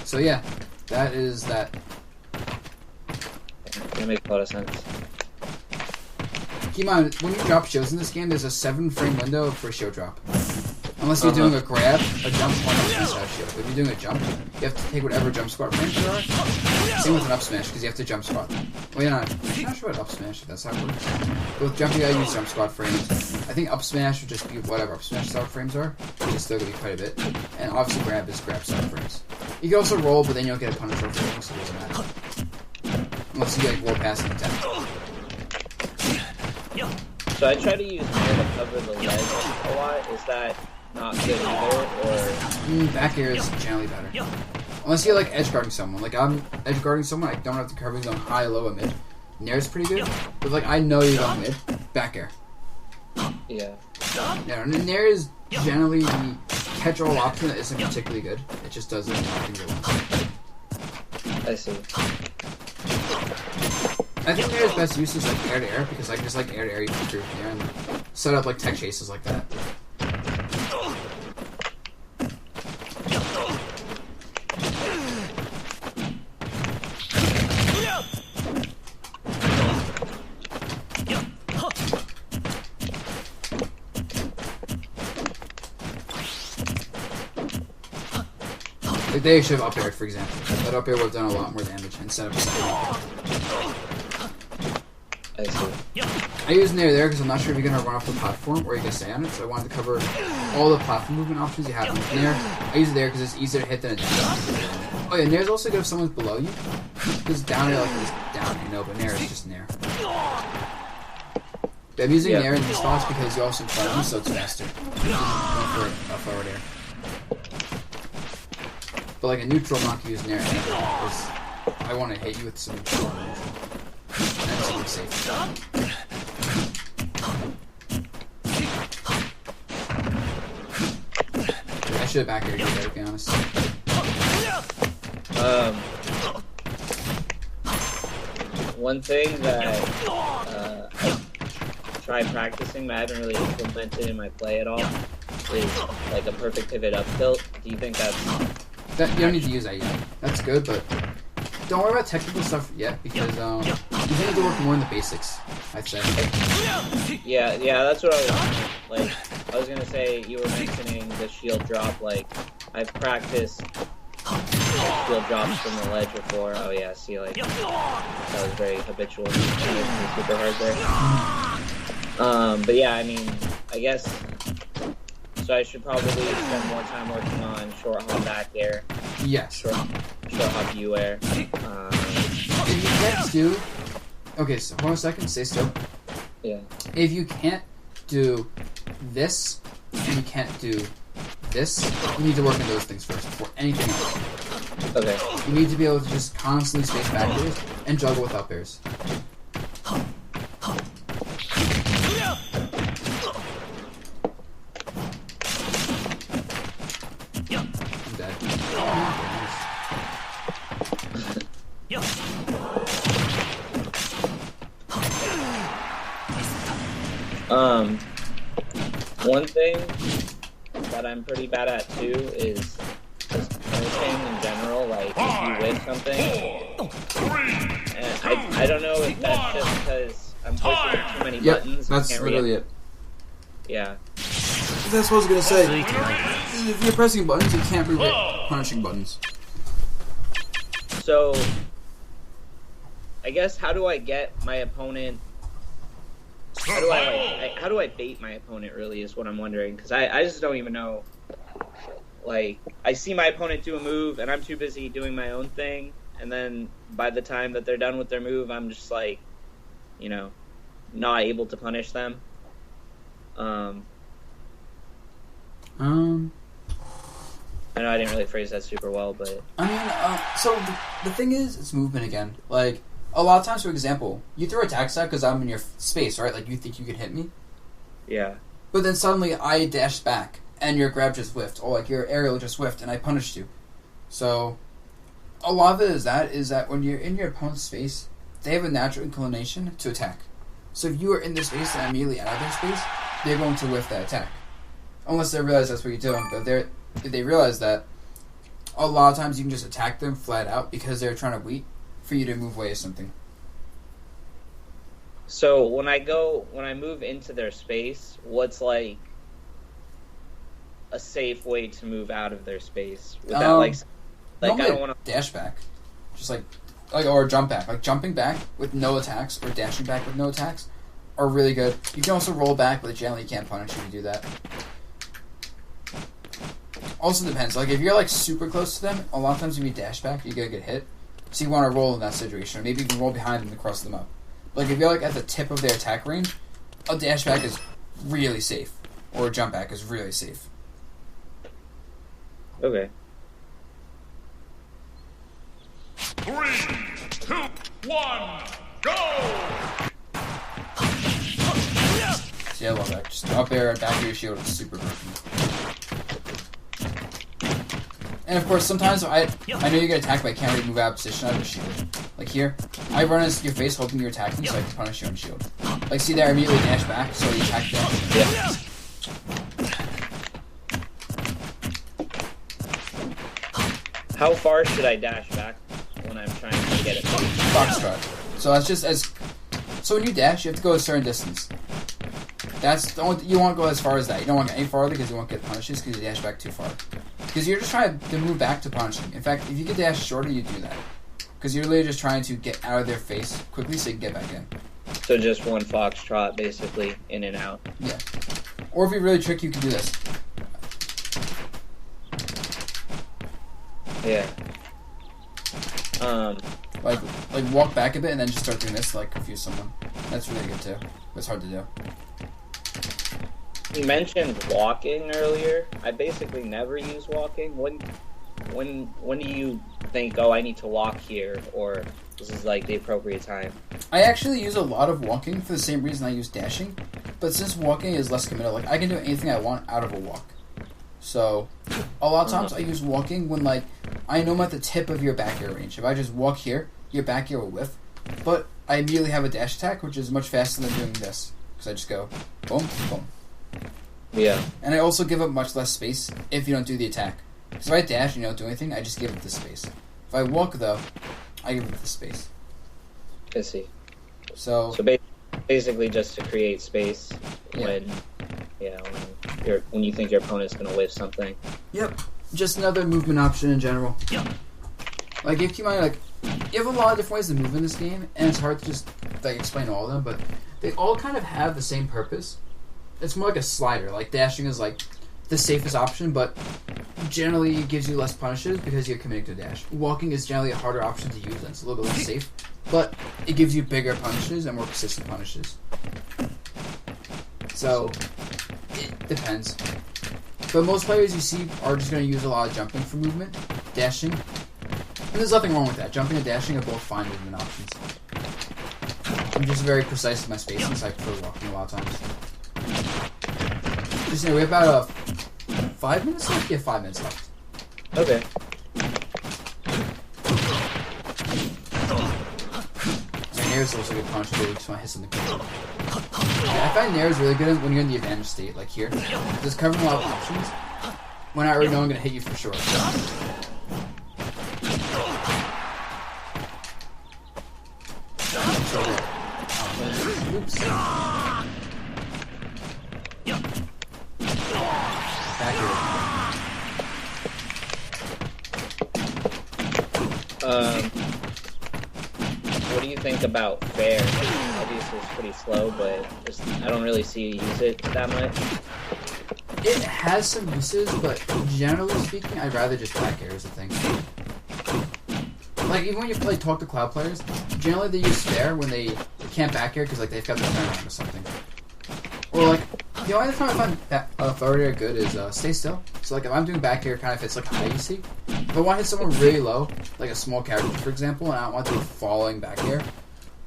So yeah, that is that. That makes a lot of sense. Keep in mind, when you drop shields in this game, there's a 7-frame window for a shield drop. Unless you're doing a grab, a jump, or an up smash shield. If you're doing a jump, you have to take whatever jump squat frames there are. Same with an up smash, because you have to jump squat. Well, yeah, I'm not sure what up smash, if that's how it works. But with jump, you gotta use jump squat frames. I think up smash would just be whatever up smash start frames are, which is still gonna be quite a bit. And obviously grab is grab start frames. You can also roll, but then you'll get a punish roll for so it doesn't matter. Unless you like roll past an attack. So I try to use air to cover the ledge a lot. Is that not good either, or...? Back air is generally better. Unless you're like edge guarding someone. Like I'm edge guarding someone, I don't have to cover zone high, low, and mid. Nair is pretty good, but like I know you're going mid. Back air. Yeah. Yeah, Nair is generally the catch-all option that isn't particularly good. It just does it in your ones. I see. I think Nair's best use is like air to air because I can just like air to air you through Nair and set up like tech chases like that. Like they should have up aired, for example. That up air would have done a lot more damage instead of second up air. I see. I use Nair there because I'm not sure if you're going to run off the platform or you can stay on it, so I wanted to cover all the platform movement options you have with Nair. I use it there because it's easier to hit than a down. Oh yeah, Nair's also good if someone's below you. Because down air like is down, you know, but Nair is just Nair. But I'm using Nair in these spots because you're also in front of me, so it's faster. Going for a forward air. But like a neutral, I'm not going to use Nair because I want to hit you with some neutral motion. And something safe. I should have back aired you there, to be honest. One thing that I tried practicing but I haven't really implemented in my play at all is like a perfect pivot up tilt. Do you think that's... You don't need to use that yet. That's good, but don't worry about technical stuff yet because you need to work more in the basics, I'd say. Yeah, that's what I was gonna say. You were mentioning the shield drop. Like, I've practiced shield drops from the ledge before. Oh yeah, see, like that was very habitual. Super hard there. But yeah, I mean, I guess. So I should probably spend more time working on short hop back air. Yes. Short hop U air. If you can't do... Okay, so hold on a second, stay still. Yeah. If you can't do this, and you can't do this, you need to work on those things first before anything else. Okay. You need to be able to just constantly space back airs and juggle with up airs. One thing that I'm pretty bad at too is just punishing in general. Like, if you whiff something. And I don't know if that's just because I'm pushing too many buttons. That's literally it. Yeah. That's what I was gonna say. If you're pressing buttons, you can't be punishing buttons. So, I guess how do I get my opponent? How do I bait my opponent? Really, is what I'm wondering, because I just don't even know. Like, I see my opponent do a move, and I'm too busy doing my own thing, and then by the time that they're done with their move, I'm just like, you know, not able to punish them. I know I didn't really phrase that super well, but I mean, so the thing is, it's movement again. Like, a lot of times, for example, you throw attacks out because I'm in your space, right? Like, you think you could hit me? yeah. But then suddenly I dashed back, and your grab just whiffed, or like your aerial just whiffed, and I punished you. So, a lot of it is that when you're in your opponent's space, they have a natural inclination to attack. So if you are in their space and immediately out of their space, they're going to whiff that attack. Unless they realize that's what you're doing, but if they realize that, a lot of times you can just attack them flat out because they're trying to wait for you to move away or something. So when I move into their space, what's like a safe way to move out of their space without like I don't want to dash back, just like or jump back. Like jumping back with no attacks or dashing back with no attacks are really good. You can also roll back, but generally you can't punish you to do that. Also depends. Like if you're like super close to them, a lot of times if you dash back, you're gonna get hit. So you want to roll in that situation, or maybe you can roll behind them to cross them up. Like if you're like at the tip of their attack range, a dash back is really safe, or a jump back is really safe. Okay. 3, 2, 1, go! See, I love that. Just up there, back of your shield is super broken. And of course, sometimes I know you get attacked, but I can't really move out of position out of the shield. Like here, I run into your face hoping you're attacking, so I can punish you on shield. Like see there, I immediately dash back, so you attack dash. Yeah. How far should I dash back when I'm trying to get it? Foxtrot. So that's just as. So when you dash, you have to go a certain distance. That's the only, you won't go as far as that. You don't want to get any farther because you won't get punishes because you dash back too far. Because you're just trying to move back to punishing. In fact, if you could dash shorter, you do that. Because you're literally just trying to get out of their face quickly so you can get back in. So just one foxtrot, basically, in and out. Yeah. Or if you're really tricky, you can do this. Yeah. Like walk back a bit and then just start doing this to like confuse someone. That's really good too. It's hard to do. You mentioned walking earlier. I basically never use walking. When do you think, oh, I need to walk here, or this is like the appropriate time? I actually use a lot of walking for the same reason I use dashing, but since walking is less committal, like I can do anything I want out of a walk. So, a lot of times I use walking when like I know I'm at the tip of your back air range. If I just walk here, your back air will whiff, but I immediately have a dash attack, which is much faster than doing this because I just go boom, boom. Yeah. And I also give up much less space if you don't do the attack. Because if I dash and you don't do anything, I just give up the space. If I walk, though, I give up the space. I see. So basically just to create space when you think your opponent's going to whiff something. Yep. Just another movement option in general. Yep. Like, if you mind, like, you have a lot of different ways to move in this game, and it's hard to just, like, explain all of them, but they all kind of have the same purpose. It's more like a slider. Like, dashing is, like, the safest option, but generally it gives you less punishes because you're committing to dash. Walking is generally a harder option to use, and it's a little bit less safe, but it gives you bigger punishes and more consistent punishes. So, it depends. But most players you see are just going to use a lot of jumping for movement, dashing, and there's nothing wrong with that. Jumping and dashing are both fine movement options. I'm just very precise with my spacing, so I prefer walking a lot of times. Just we have about 5 minutes left? Yeah, 5 minutes left. Okay. Nair's also a good punch, but we just want to hit something quick. Yeah, I find Nair's really good when you're in the advantage state, like here. Just covering a lot of options. When I already know I'm going to hit you for sure. Oops. Back here. What do you think about fair? Obviously, it's pretty slow, but I don't really see you use it that much. It has some uses, but generally speaking, I'd rather just back air as a thing. Like, even when you play talk to cloud players, generally they use fair when they can't back air because like they've got their turnaround or something. Or like, the only time I find forward air good is stay still. So like if I'm doing back air, kind of fits like high you see. If I want to hit someone really low, like a small character for example, and I don't want to do falling back air,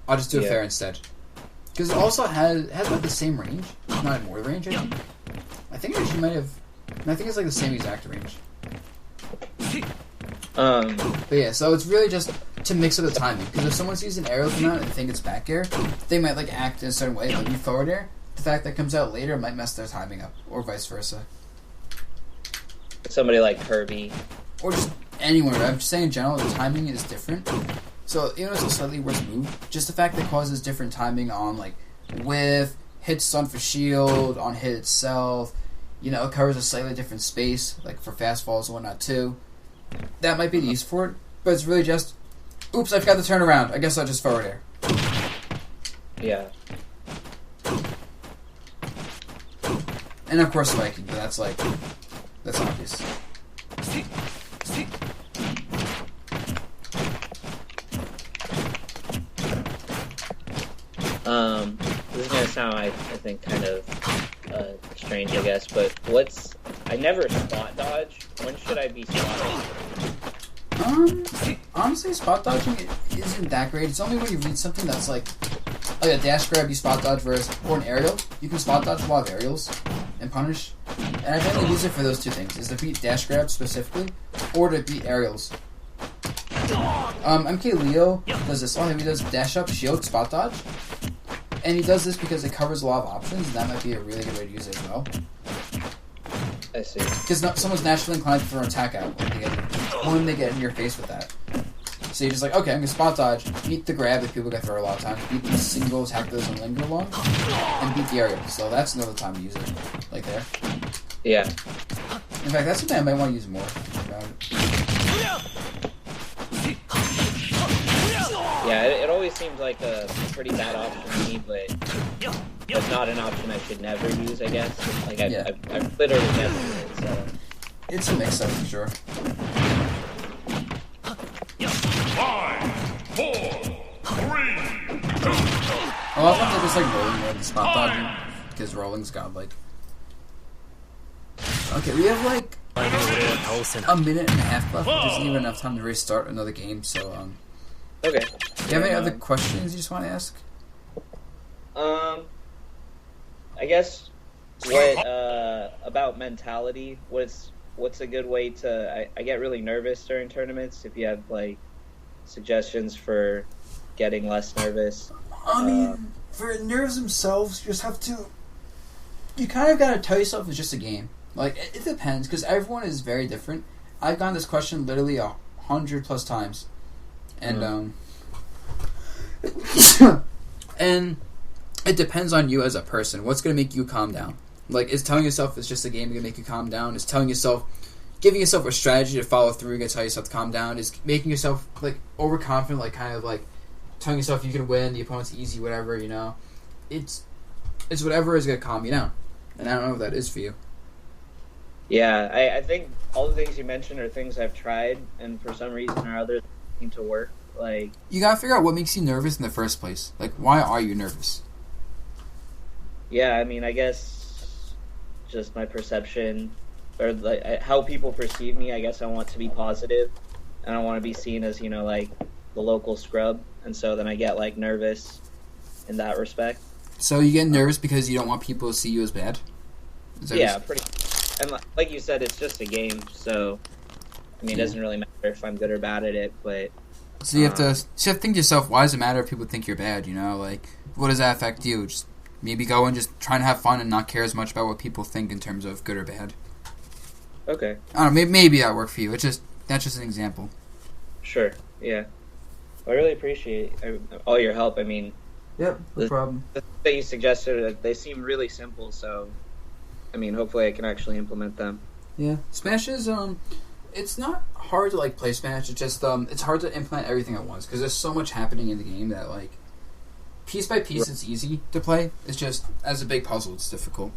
I'll just do a fair instead. Because it also has about the same range, not more range. I think it actually might have. I think it's like the same exact range. But yeah, so it's really just to mix up the timing. Because if someone's using aerial come out and think it's back air, they might like act in a certain way. Like you forward air, the fact that comes out later might mess their timing up, or vice versa. Somebody like Kirby, or just anyone. I'm just saying in general, the timing is different. So even though it's a slightly worse move, just the fact that it causes different timing on like whiff, hit stun for shield, on hit itself. You know, it covers a slightly different space, like for fast falls and whatnot too. That might be the use for it, but it's really just, oops, I forgot to turn around. I guess I'll just forward air. Yeah. And of course Viking, but that's obvious. This is gonna sound, I think, kind of strange, I guess, but I never spot dodge. When should I be spotting? Honestly, spot dodging isn't that great. It's only when you read something that's like a dash grab, you spot dodge, or an aerial. You can spot dodge a lot of aerials and punish. And I mainly use it for those two things, is to beat dash grab specifically, or to beat aerials. MK Leo does this. He does dash up, shield, spot dodge. And he does this because it covers a lot of options, and that might be a really good way to use it as well. I see. Because someone's naturally inclined to throw an attack out when they get in your face with that. So you're just like, okay, I'm going to spot dodge, beat the grab that people get throw a lot of times, beat the single attack that doesn't linger long, and beat the aerial. So that's another time to use it, like there. Yeah. In fact, that's something I might want to use more. Yeah, it always seems like a pretty bad option to me, but not an option I should never use, I guess. Like, I've literally never used it, so... It's a mix-up, for sure. 5, 4, 3, 2. A lot of times I just like rolling more than spot dodging, because rolling's godlike. Okay, we have like a minute and a half left, which isn't even enough time to restart another game, so, Okay. Do you have any other questions you just want to ask? I guess what about mentality? What's a good way to? I get really nervous during tournaments. If you have like suggestions for getting less nervous. I mean, for nerves themselves, you just have to. You kind of gotta tell yourself it's just a game. Like it depends because everyone is very different. I've gotten this question literally 100+ times. And and it depends on you as a person. What's gonna make you calm down? Like, is telling yourself it's just a game gonna make you calm down? Is telling yourself, giving yourself a strategy to follow through gonna tell yourself to calm down? Is making yourself like overconfident, like kind of like telling yourself you can win, the opponent's easy, whatever, you know? It's whatever is gonna calm you down. And I don't know what that is for you. Yeah, I think all the things you mentioned are things I've tried, and for some reason or other, seem to work. Like, you gotta figure out what makes you nervous in the first place. Like, why are you nervous? Yeah, I mean, I guess just my perception, or like how people perceive me. I guess I want to be positive. I don't want to be seen as, you know, like the local scrub, and so then I get like nervous in that respect. So you get nervous because you don't want people to see you as bad? Yeah, pretty. And like you said, it's just a game, so I mean, it doesn't really matter if I'm good or bad at it, but... So you have to think to yourself, why does it matter if people think you're bad, you know? Like, what does that affect you? Just maybe go and just try and have fun and not care as much about what people think in terms of good or bad. Okay. I don't know, maybe that work for you. That's just an example. Sure, yeah. I really appreciate all your help. I mean, Yep, no problem. The things that you suggested, they seem really simple, so I mean, hopefully I can actually implement them. Yeah, Smash is it's not hard to like play Smash. It's just it's hard to implement everything at once because there's so much happening in the game that like piece by piece it's easy to play. It's just as a big puzzle, it's difficult.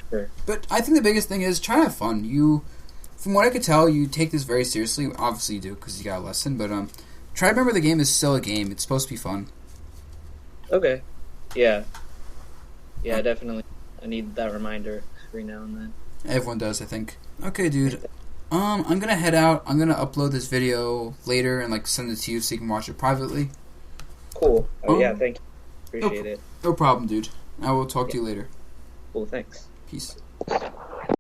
Sure. But I think the biggest thing is try to have fun. You, from what I could tell, you take this very seriously. Obviously, you do because you got a lesson. But try to remember the game is still a game. It's supposed to be fun. Okay. Yeah. Yeah, definitely. I need that reminder every now and then. Everyone does, I think. Okay, dude. I'm gonna head out. I'm gonna upload this video later and like send it to you so you can watch it privately. Cool. Oh yeah, thank you. Appreciate it. No problem, dude. I will talk to you later. Cool. Thanks. Peace.